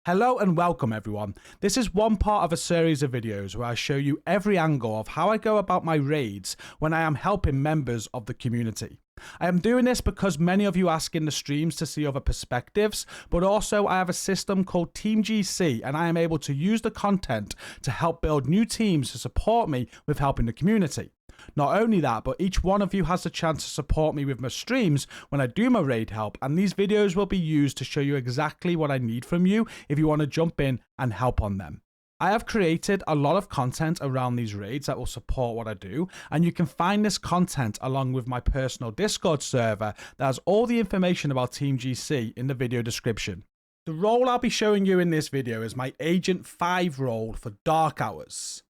Hello and welcome everyone. This is one part of a series of videos where I show you every angle of how I go about my raids when I am helping members of the community. I am doing this because many of you ask in the streams to see other perspectives, but also I have a system called Team GC and I am able to use the content to help build new teams to support me with helping the community. Not only that, but each one of you has the chance to support me with my streams when I do my raid help, and these videos will be used to show you exactly what I need from you if you want to jump in and help on them. I have created a lot of content around these raids that will support what I do, and you can find this content along with my personal Discord server that has all the information about Team GC in the video description. The role I'll be showing you in this video is my Agent 5 role for Dark Hours.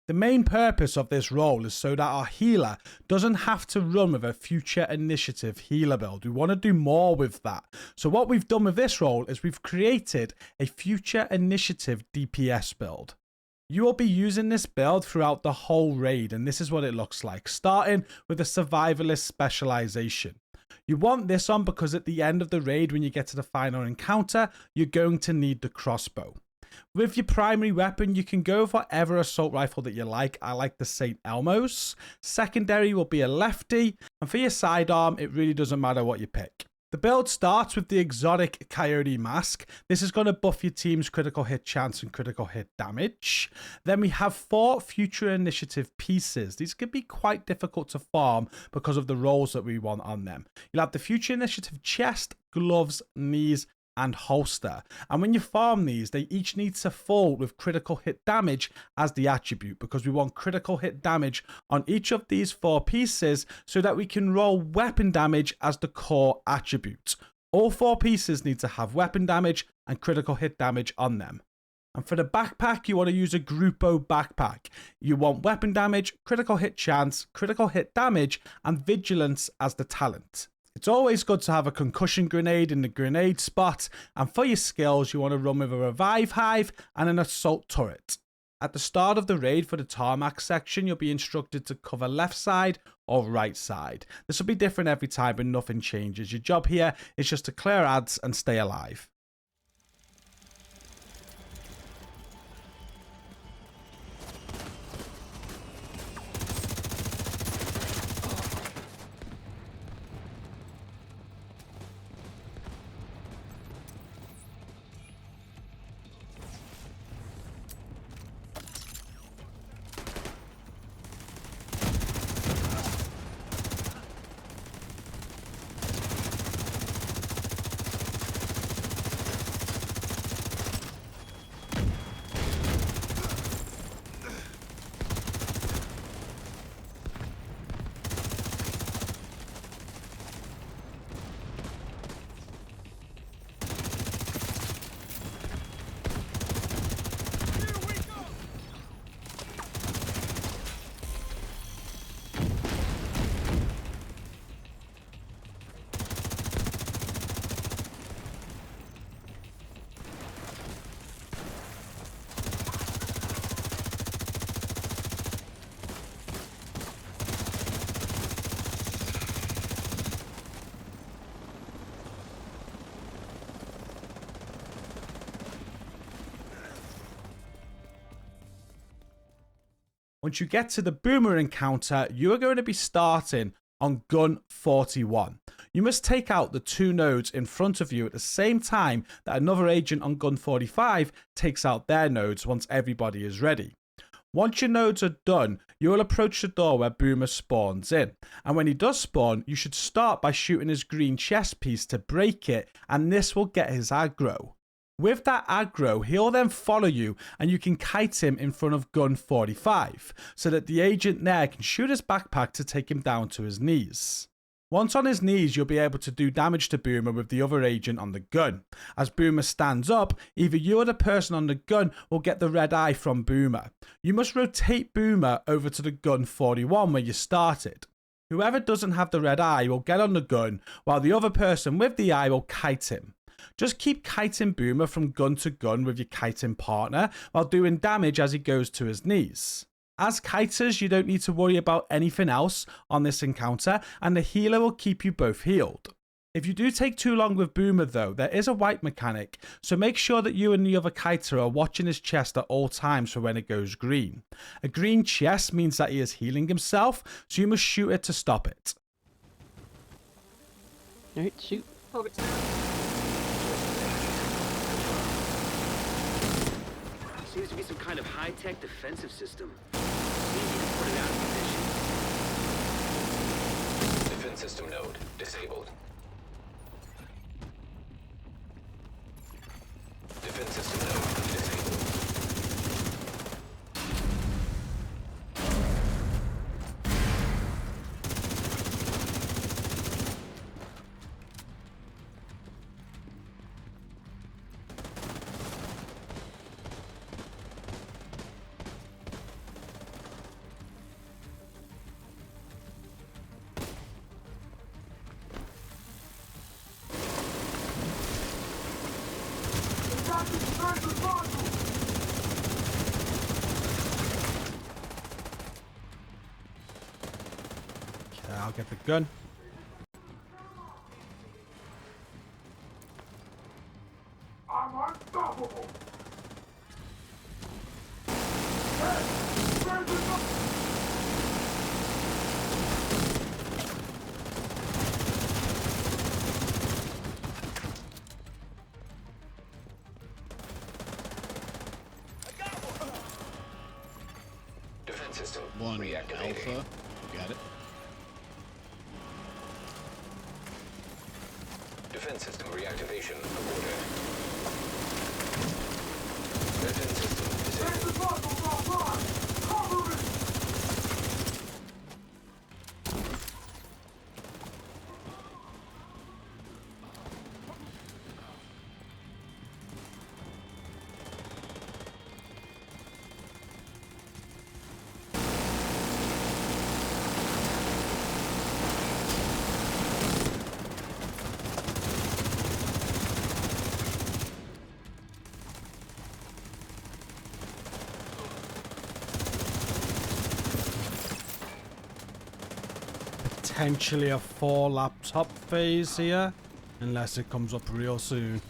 The main purpose of this role is so that our healer doesn't have to run with a future initiative healer build. We want to do more with that. So what we've done with this role is we've created a future initiative DPS build. You will be using this build throughout the whole raid, and this is what it looks like, starting with a survivalist specialization. You want this on because at the end of the raid, when you get to the final encounter, you're going to need the crossbow. With your primary weapon, you can go for whatever assault rifle that you like. I like the St. Elmo's. Secondary will be a lefty. And for your sidearm, it really doesn't matter what you pick. The build starts with the exotic Coyote Mask. This is going to buff your team's critical hit chance and critical hit damage. Then we have 4 future initiative pieces. These can be quite difficult to farm because of the roles that we want on them. You'll have the future initiative chest, gloves, knees, and holster, and when you farm these, they each need to fall with critical hit damage as the attribute, because we want critical hit damage on each of these 4 pieces so that we can roll weapon damage as the core attribute. All 4 pieces need to have weapon damage and critical hit damage on them. And for the backpack, you want to use a Grupo backpack. You want weapon damage, critical hit chance, critical hit damage, and vigilance as the talent. It's always good to have a concussion grenade in the grenade spot, and for your skills you want to run with a revive hive and an assault turret. At the start of the raid for the tarmac section, you'll be instructed to cover left side or right side. This will be different every time, but nothing changes. Your job here is just to clear ads and stay alive. Once you get to the boomer encounter, you are going to be starting on gun 41. You must take out the 2 nodes in front of you at the same time that another agent on gun 45 takes out their nodes once everybody is ready. Once your nodes are done, you will approach the door where Boomer spawns in. And when he does spawn, you should start by shooting his green chest piece to break it, and this will get his aggro. With that aggro, he'll then follow you and you can kite him in front of gun 45 so that the agent there can shoot his backpack to take him down to his knees. Once on his knees, you'll be able to do damage to Boomer with the other agent on the gun. As Boomer stands up, either you or the person on the gun will get the red eye from Boomer. You must rotate Boomer over to the gun 41 where you started. Whoever doesn't have the red eye will get on the gun, while the other person with the eye will kite him. Just keep kiting Boomer from gun to gun with your kiting partner while doing damage as he goes to his knees. As kiters, you don't need to worry about anything else on this encounter, and the healer will keep you both healed. If you do take too long with Boomer though, there is a wipe mechanic, so make sure that you and the other kiter are watching his chest at all times for when it goes green. A green chest means that he is healing himself, so you must shoot it to stop it. Alright, shoot. Over to Seems to be some kind of high-tech defensive system. See if you can put it out of position. Defense system node disabled. Defense system node disabled. Okay, I'll get the gun. I'm unstoppable! Defense system One reactivating. alpha. Got it. Defense system reactivation aborted. Defense system disabled. Potentially a 4 laptop phase here, unless it comes up real soon.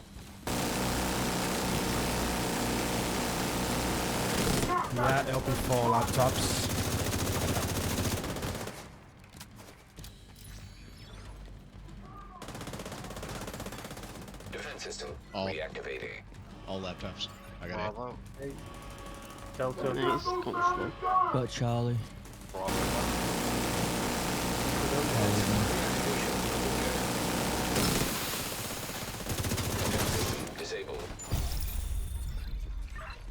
Yeah, it'll be 4 laptops. Defense system All. reactivating. All laptops. I got it. Bravo. Delta. Nice, constant. Got Charlie. Disabled.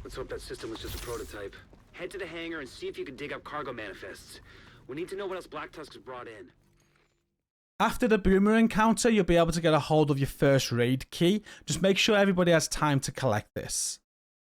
Let's hope that system was just a prototype. Head to the hangar and see if you can dig up cargo manifests. We need to know what else Black Tusk has brought in. After the Boomer encounter, you'll be able to get a hold of your first raid key. Just make sure everybody has time to collect this.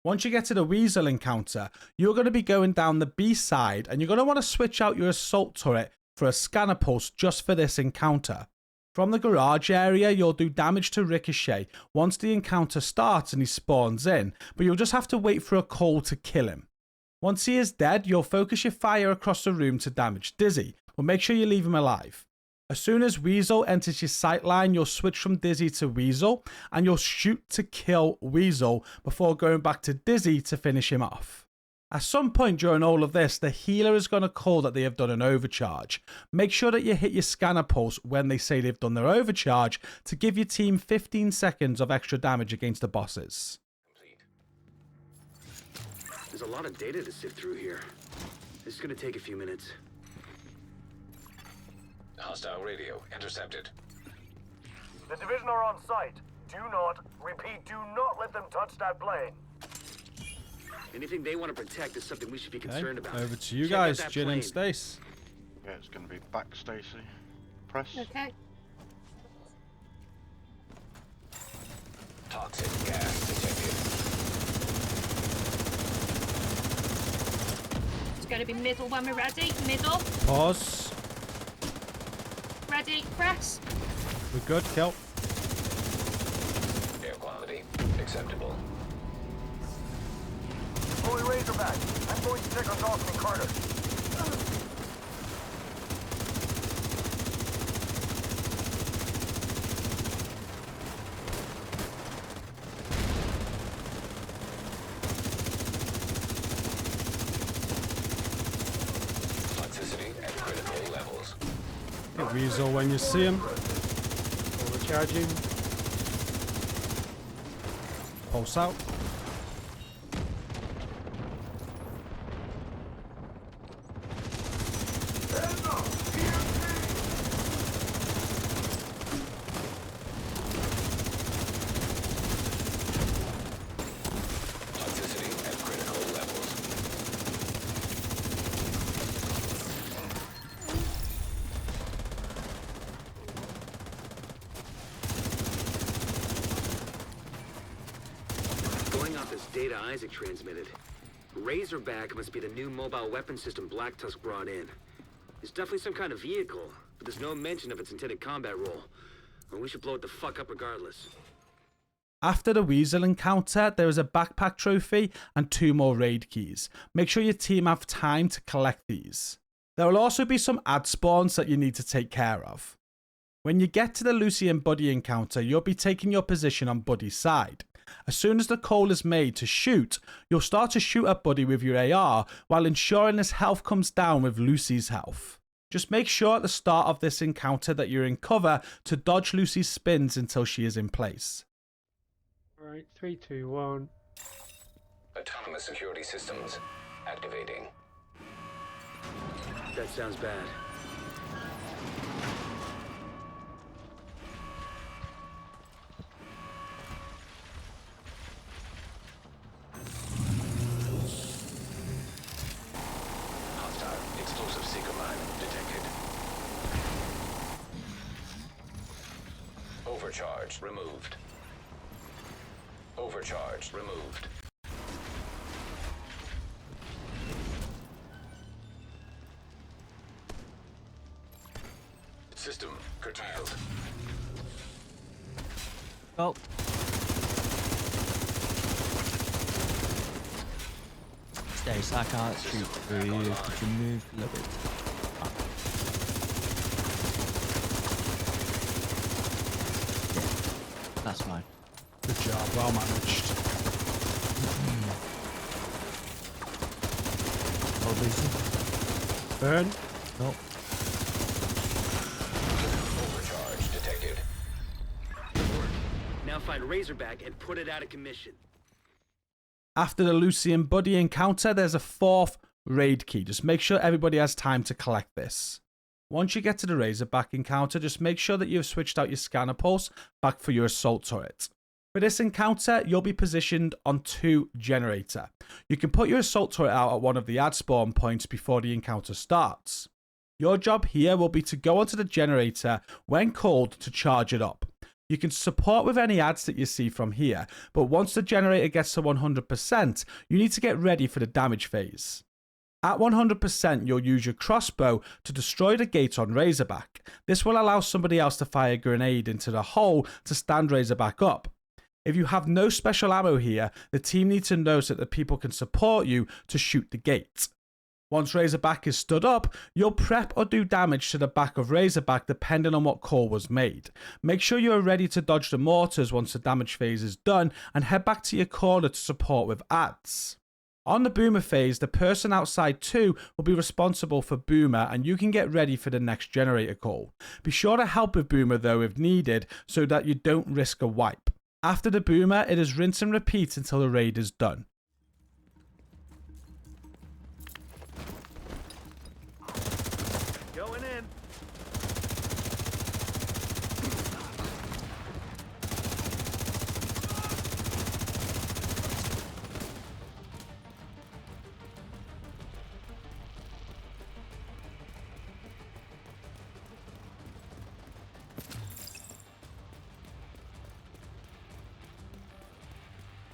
Once you get to the Weasel encounter, you're going to be going down the B side and you're going to want to switch out your assault turret for a scanner pulse just for this encounter. From the garage area, you'll do damage to Ricochet once the encounter starts and he spawns in, but you'll just have to wait for a call to kill him. Once he is dead, you'll focus your fire across the room to damage Dizzy, but make sure you leave him alive. As soon as Weasel enters your sight line, you'll switch from Dizzy to Weasel, and you'll shoot to kill Weasel before going back to Dizzy to finish him off. At some point during all of this, the healer is going to call that they have done an overcharge. Make sure that you hit your scanner pulse when they say they've done their overcharge to give your team 15 seconds of extra damage against the bosses. There's a lot of data to sift through here. This is gonna take a few minutes. Hostile radio intercepted. The division are on site. Do not, repeat, do not let them touch that plane. Anything they want to protect is something we should be Okay, concerned about. over to you Check out guys, that Jin and plane. Stace. Yeah, it's going to be back, Stacy. Press. Okay. Toxic gas detected. It's going to be middle when we're ready. Middle. Pause. Ready. Press. We're good, kill. Air quality acceptable. Fully Razorback. I'm going to check on Dawson and Carter. Weasel when you see him. Overcharging. Pulse out. Toxicity at critical levels. Going off this data Isaac transmitted, Razorback must be the new mobile weapon system Black Tusk brought in. It's definitely some kind of vehicle, but there's no mention of its intended combat role. And we should blow it the fuck up regardless. After the Weasel encounter, there is a backpack trophy and 2 more raid keys. Make sure your team have time to collect these. There will also be some ad spawns that you need to take care of. When you get to the Lucy and Buddy encounter, you'll be taking your position on Buddy's side. As soon as the call is made to shoot, you'll start to shoot at Buddy with your AR while ensuring his health comes down with Lucy's health. Just make sure at the start of this encounter that you're in cover to dodge Lucy's spins until she is in place. Alright, 3, 2, 1. Autonomous security systems activating. That sounds bad. Hostile explosive seeker mine detected. Overcharge removed. Overcharge removed. System curtailed. Oh. Stay, so I can't shoot through you. Could you move a little bit? Ah. Yeah, that's fine. Good job, well managed. Oh, Lucy. Burn. No. Overcharge detected. Now find Razorback and put it out of commission. After the Lucy and Buddy encounter, there's a 4th raid key. Just make sure everybody has time to collect this. Once you get to the Razorback encounter, just make sure that you've switched out your scanner pulse back for your assault turret. For this encounter, you'll be positioned on 2 generator. You can put your assault turret out at one of the ad spawn points before the encounter starts. Your job here will be to go onto the generator when called to charge it up. You can support with any ads that you see from here, but once the generator gets to 100%, you need to get ready for the damage phase. At 100%, you'll use your crossbow to destroy the gate on Razorback. This will allow somebody else to fire a grenade into the hole to stand Razorback up. If you have no special ammo here, the team needs to know so that the people can support you to shoot the gate. Once Razorback is stood up, you'll prep or do damage to the back of Razorback depending on what call was made. Make sure you are ready to dodge the mortars once the damage phase is done and head back to your corner to support with ads. On the Boomer phase, the person outside 2 will be responsible for Boomer and you can get ready for the next generator call. Be sure to help with Boomer though if needed so that you don't risk a wipe. After the Boomer, it is rinse and repeat until the raid is done. Going in.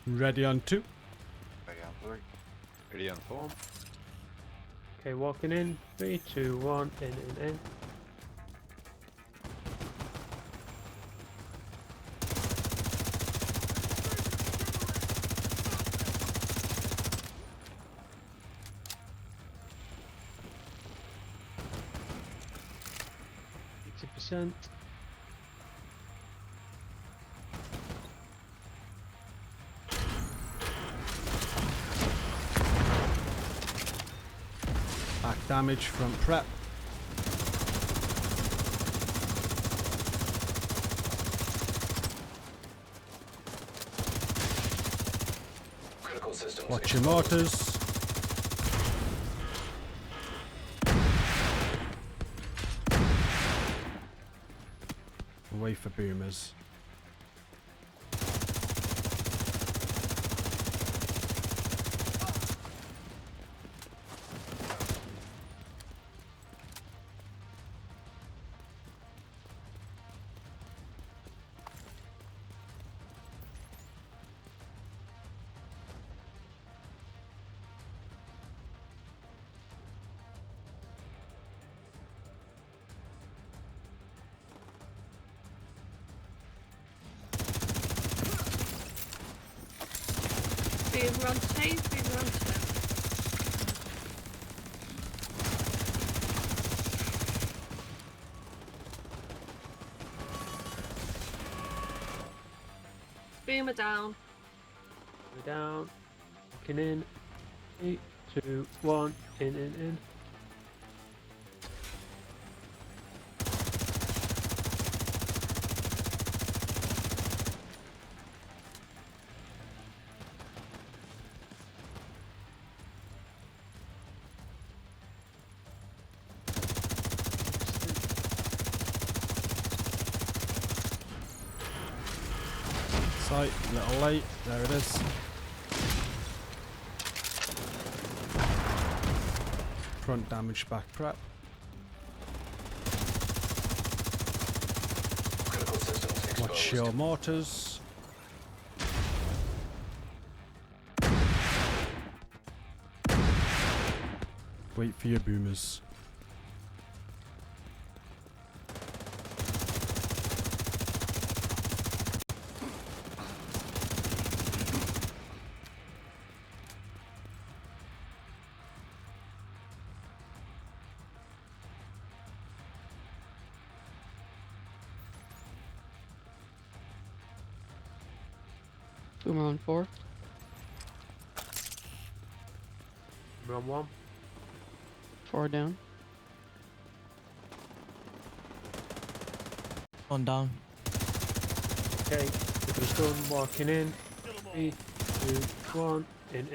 Ready on 2. Ready on 3. Ready on 4. Okay, walking in. 3, 2, 1. In. %. Back damage, front prep. Critical systems Watch your exposed. mortars. Away for boomers. Boomer on 2, boomer on 2. Boomer down. We're down. Walking in. 3, 2, 1. In. Sight, a little late. There it is. Front damage, back prep. Critical systems exposed. Watch your mortars. Wait for your boomers. Boomer on 4. Boomer on 1. 4 down. One down. Okay, it was done. Walking in. 3, 2, 1. In.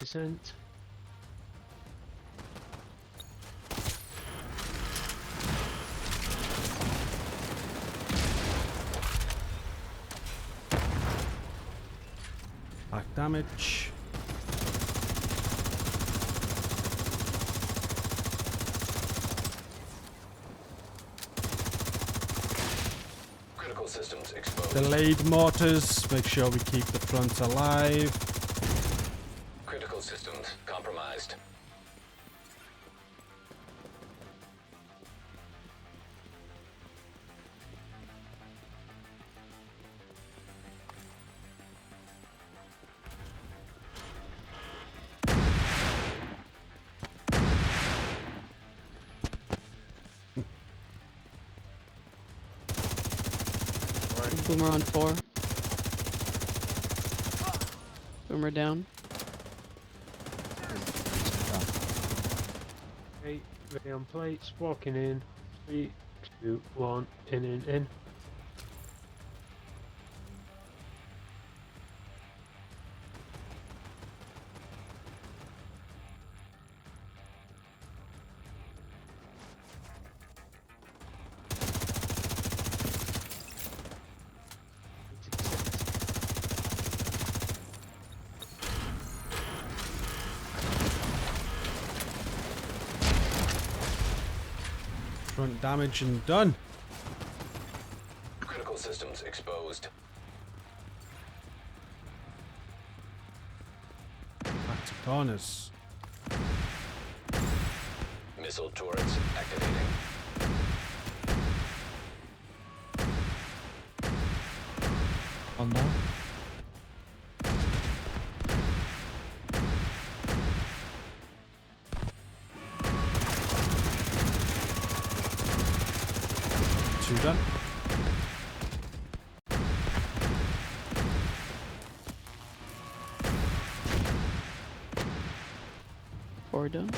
%. Back damage. Critical systems exposed. Delayed mortars. Make sure we keep the front alive. Critical systems compromised. Boomer on 4. Boomer down. Okay, ready on plates. Walking in. 3, 2, 1. In. Front damage and done. Critical systems exposed. Back to corners. Missile turrets activating. One down. Two done. 4 down.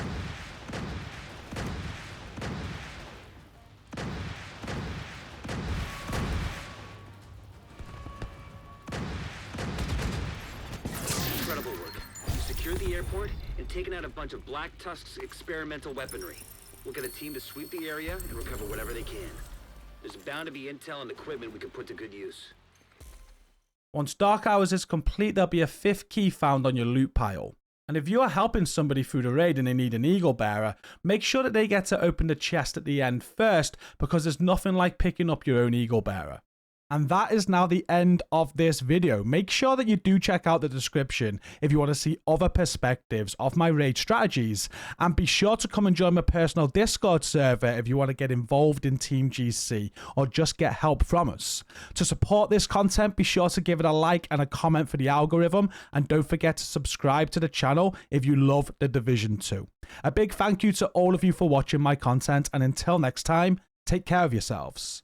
Incredible work. You secured the airport and taken out a bunch of Black Tusk's experimental weaponry. We'll get a team to sweep the area and recover whatever they can. There's bound to be intel and equipment we can put to good use. Once Dark Hours is complete, there'll be a 5th key found on your loot pile. And if you are helping somebody through the raid and they need an Eagle Bearer, make sure that they get to open the chest at the end first, because there's nothing like picking up your own Eagle Bearer. And that is now the end of this video. Make sure that you do check out the description if you want to see other perspectives of my raid strategies. And be sure to come and join my personal Discord server if you want to get involved in Team GC or just get help from us. To support this content, be sure to give it a like and a comment for the algorithm. And don't forget to subscribe to the channel if you love The Division 2. A big thank you to all of you for watching my content. And until next time, take care of yourselves.